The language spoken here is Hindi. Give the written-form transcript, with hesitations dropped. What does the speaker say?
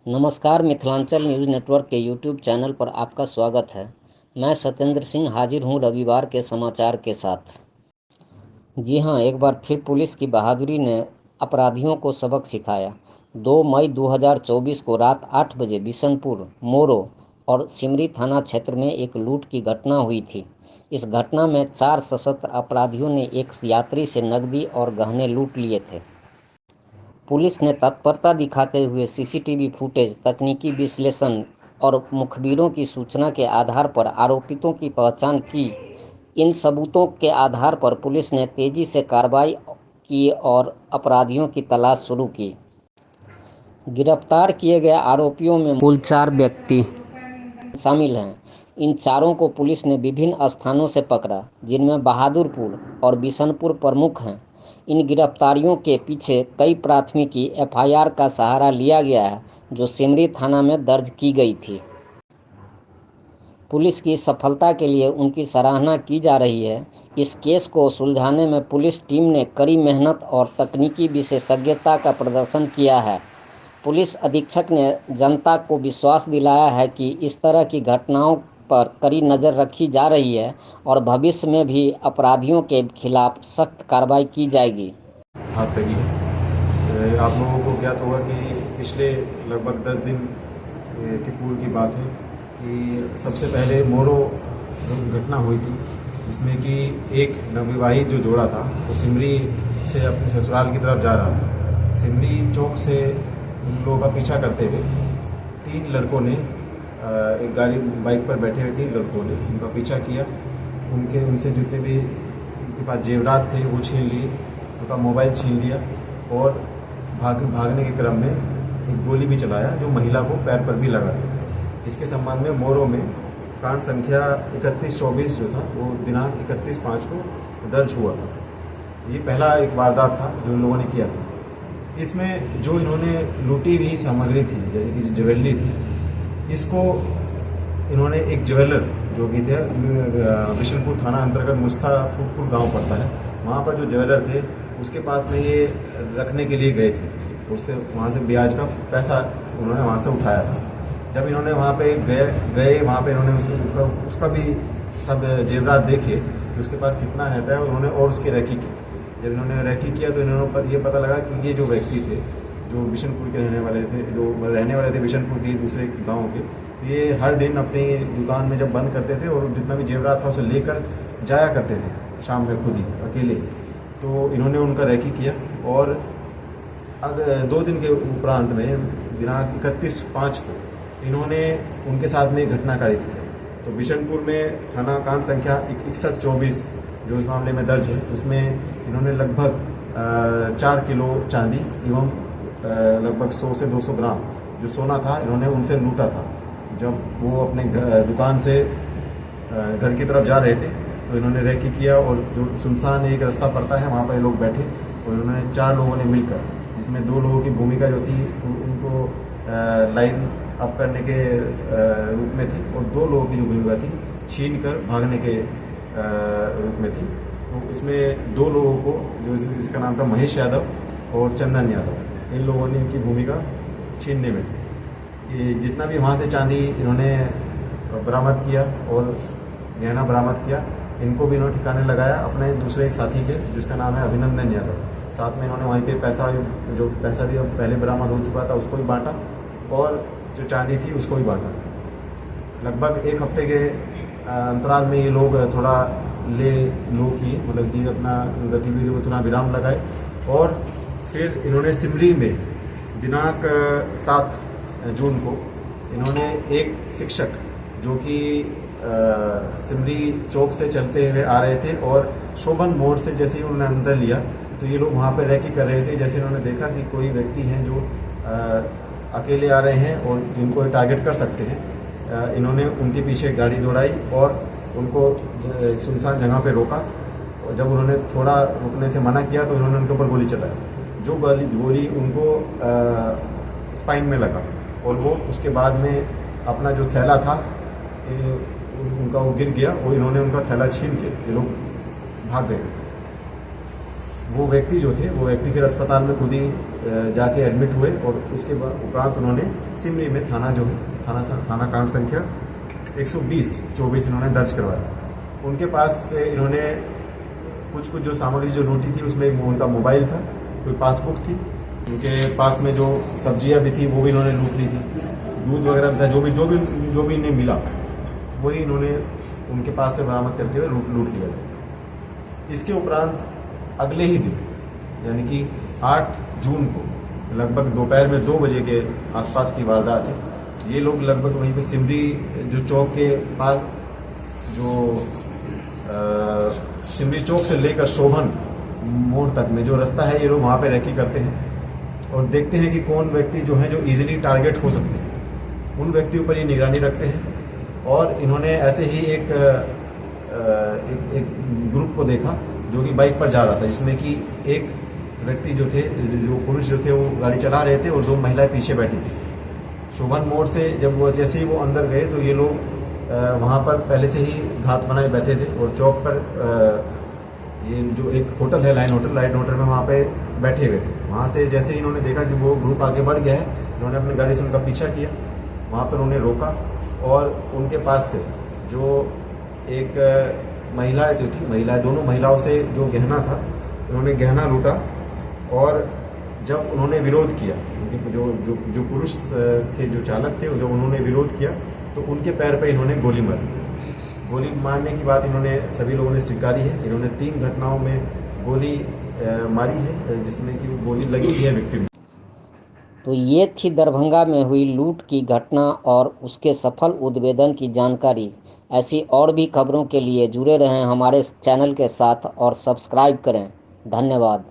नमस्कार, मिथिलांचल न्यूज़ नेटवर्क के यूट्यूब चैनल पर आपका स्वागत है। मैं सत्येंद्र सिंह हाजिर हूं रविवार के समाचार के साथ। जी हां, एक बार फिर पुलिस की बहादुरी ने अपराधियों को सबक सिखाया। 2 मई 2024 को रात 8 बजे बिशनपुर, मोरो और सिमरी थाना क्षेत्र में एक लूट की घटना हुई थी। इस घटना में 4 सशस्त्र अपराधियों ने एक यात्री से नकदी और गहने लूट लिए थे। पुलिस ने तत्परता दिखाते हुए सीसीटीवी फुटेज, तकनीकी विश्लेषण और मुखबिरों की सूचना के आधार पर आरोपितों की पहचान की। इन सबूतों के आधार पर पुलिस ने तेजी से कार्रवाई की और अपराधियों की तलाश शुरू की। गिरफ्तार किए गए आरोपियों में कुल 4 व्यक्ति शामिल हैं। इन चारों को पुलिस ने विभिन्न स्थानों से पकड़ा, जिनमें बहादुरपुर और बिशनपुर प्रमुख हैं। इन गिरफ्तारियों के पीछे कई प्राथमिकी एफआईआर का सहारा लिया गया है, जो सिमरी थाना में दर्ज की गई थी। पुलिस की सफलता के लिए उनकी सराहना की जा रही है। इस केस को सुलझाने में पुलिस टीम ने कड़ी मेहनत और तकनीकी विशेषज्ञता का प्रदर्शन किया है। पुलिस अधीक्षक ने जनता को विश्वास दिलाया है कि इस तरह की घटनाओं पर कड़ी नज़र रखी जा रही है और भविष्य में भी अपराधियों के खिलाफ सख्त कार्रवाई की जाएगी। हाथ लगी है। आप लोगों को ज्ञात होगा कि पिछले लगभग 10 दिन की पूर्व की बात है कि सबसे पहले मोरो घटना हुई थी, जिसमें कि एक नवविवाहित जो जोड़ा था वो सिमरी से अपने ससुराल की तरफ जा रहा था। सिमरी चौक से उन लोगों का पीछा करते हुए 3 लड़कों ने एक गाड़ी बाइक पर बैठे हुए 3 लड़कों ने उनका पीछा किया। उनसे जितने भी उनके पास जेवरात थे वो छीन लिए, उनका मोबाइल छीन लिया और भागने के क्रम में एक गोली भी चलाया जो महिला को पैर पर भी लगा था। इसके संबंध में मोरो में कांड संख्या 3124 जो था वो दिनांक 31/5 को दर्ज हुआ था। ये पहला एक वारदात था जो इन लोगों ने किया था। इसमें जो इन्होंने लूटी हुई सामग्री थी, जैसे कि ज्वेलरी थी, इसको इन्होंने एक ज्वेलर जो भी थे, बिशनपुर थाना अंतर्गत मुस्ताफुरपुर गांव पड़ता है, वहाँ पर जो ज्वेलर थे उसके पास में ये रखने के लिए गए थे। उससे वहाँ से ब्याज का पैसा उन्होंने वहाँ से उठाया था। जब इन्होंने वहाँ पे गए वहाँ पे इन्होंने उसका भी सब जेवरात देखे कि उसके पास कितना रहता है, उन्होंने और उसकी रैकी की। जब इन्होंने रैकी किया तो इन्होंने पर ये पता लगा कि ये जो व्यक्ति थे जो बिशनपुर के रहने वाले थे बिशनपुर के दूसरे गाँव के, ये हर दिन अपनी दुकान में जब बंद करते थे और जितना भी जेवरात था उसे लेकर जाया करते थे शाम में खुद ही अकेले। तो इन्होंने उनका रैकी किया और अगर 2 दिन के उपरांत में दिनांक 31/5 को इन्होंने उनके साथ में घटना करी थी। तो बिशनपुर में थाना कांड संख्या 6124 जो इस मामले में दर्ज है, उसमें इन्होंने लगभग 4 किलो चांदी एवं लगभग 100 से 200 ग्राम जो सोना था इन्होंने उनसे लूटा था। जब वो अपने दुकान से घर की तरफ जा रहे थे तो इन्होंने रैकी किया और जो सुनसान एक रास्ता पड़ता है वहाँ पर लोग बैठे और इन्होंने 4 लोगों ने मिलकर, जिसमें 2 लोगों की भूमिका जो थी उनको लाइन अप करने के रूप में थी और 2 लोगों की जो भूमिका थी छीन कर भागने के रूप में थी। तो इसमें 2 लोगों को जो इसका नाम था महेश यादव और चंदन यादव, इन लोगों ने इनकी भूमिका छीनने में थी। ये जितना भी वहाँ से चांदी इन्होंने बरामद किया और गहना बरामद किया, इनको भी इन्होंने ठिकाने लगाया अपने दूसरे एक साथी के जिसका नाम है अभिनंदन यादव। साथ में इन्होंने वहीं पे पैसा भी पहले बरामद हो चुका था उसको भी बांटा और जो चांदी थी उसको भी बांटा। लगभग 1 हफ्ते के अंतराल में ये लोग थोड़ा लो किए, मतलब कि अपना गतिविधि को थोड़ा विराम लगाए और फिर इन्होंने सिमरी में दिनांक 7 जून को इन्होंने एक शिक्षक जो कि सिमरी चौक से चलते हुए आ रहे थे और शोभन मोड़ से जैसे ही उन्होंने अंदर लिया तो ये लोग वहाँ पर रैकी कर रहे थे। जैसे इन्होंने देखा कि कोई व्यक्ति हैं जो अकेले आ रहे हैं और जिनको टारगेट कर सकते हैं, इन्होंने उनके पीछे गाड़ी दौड़ाई और उनको सुनसान जगह पे रोका। और जब उन्होंने थोड़ा रुकने से मना किया तो इन्होंने उनके ऊपर गोली चलाई। जो गोली उनको स्पाइन में लगा और वो उसके बाद में अपना जो थैला था उनका वो गिर गया और इन्होंने उनका थैला छीन के ये लोग भाग गए। वो व्यक्ति जो थे वो व्यक्ति फिर अस्पताल में खुद ही जाके एडमिट हुए और उसके बाद उपरांत उन्होंने सिमरी में थाना जो है थाना कांड संख्या 120/24 इन्होंने दर्ज करवाया। उनके पास से इन्होंने कुछ जो सामग्री जो लूटी थी उसमें उनका मोबाइल था, कोई पासबुक थी, उनके पास में जो सब्जियां भी थी वो भी इन्होंने लूट ली थी, दूध वगैरह था, जो भी इन्हें मिला वही इन्होंने उनके पास से बरामद करते हुए लूट लिया। इसके उपरांत अगले ही दिन यानी कि 8 जून को लगभग दोपहर में 2 बजे के आसपास की वारदात है। ये लोग लगभग वहीं पे सिमरी जो चौक के पास जो सिमरी चौक से लेकर शोभन मोड़ तक में जो रास्ता है, ये लोग वहाँ पे रैकी करते हैं और देखते हैं कि कौन व्यक्ति जो है जो इजीली टारगेट हो सकते हैं, उन व्यक्तियों पर ये निगरानी रखते हैं। और इन्होंने ऐसे ही एक ग्रुप को देखा जो कि बाइक पर जा रहा था, जिसमें कि एक व्यक्ति जो थे, जो पुरुष जो थे वो गाड़ी चला रहे थे और 2 महिलाएं पीछे बैठी थी। शोभन मोड़ से जब वो जैसे ही वो अंदर गए तो ये लोग वहाँ पर पहले से ही घात बनाए बैठे थे और चौक पर ये जो एक होटल है लाइन होटल में वहाँ पे बैठे हुए थे। वहाँ से जैसे ही इन्होंने देखा कि वो ग्रुप आगे बढ़ गया है, इन्होंने अपनी गाड़ी से उनका पीछा किया, वहाँ पर उन्हें रोका और उनके पास से जो एक महिला जो थी, दोनों महिलाओं से जो गहना था, उन्होंने गहना लूटा। और जब उन्होंने विरोध किया, उनके जो पुरुष थे, जो चालक थे, जब उन्होंने विरोध किया तो उनके पैर पे इन्होंने गोली मारी। गोली मारने की बात इन्होंने सभी लोगों ने स्वीकारी है। इन्होंने 3 घटनाओं में गोली मारी है, जिसमें कि गोली लगी भी है विक्टिम। तो ये थी दरभंगा में हुई लूट की घटना और उसके सफल उद्भेदन की जानकारी। ऐसी और भी खबरों के लिए जुड़े रहें हमारे चैनल के साथ और सब्सक्राइब करें। धन्यवाद।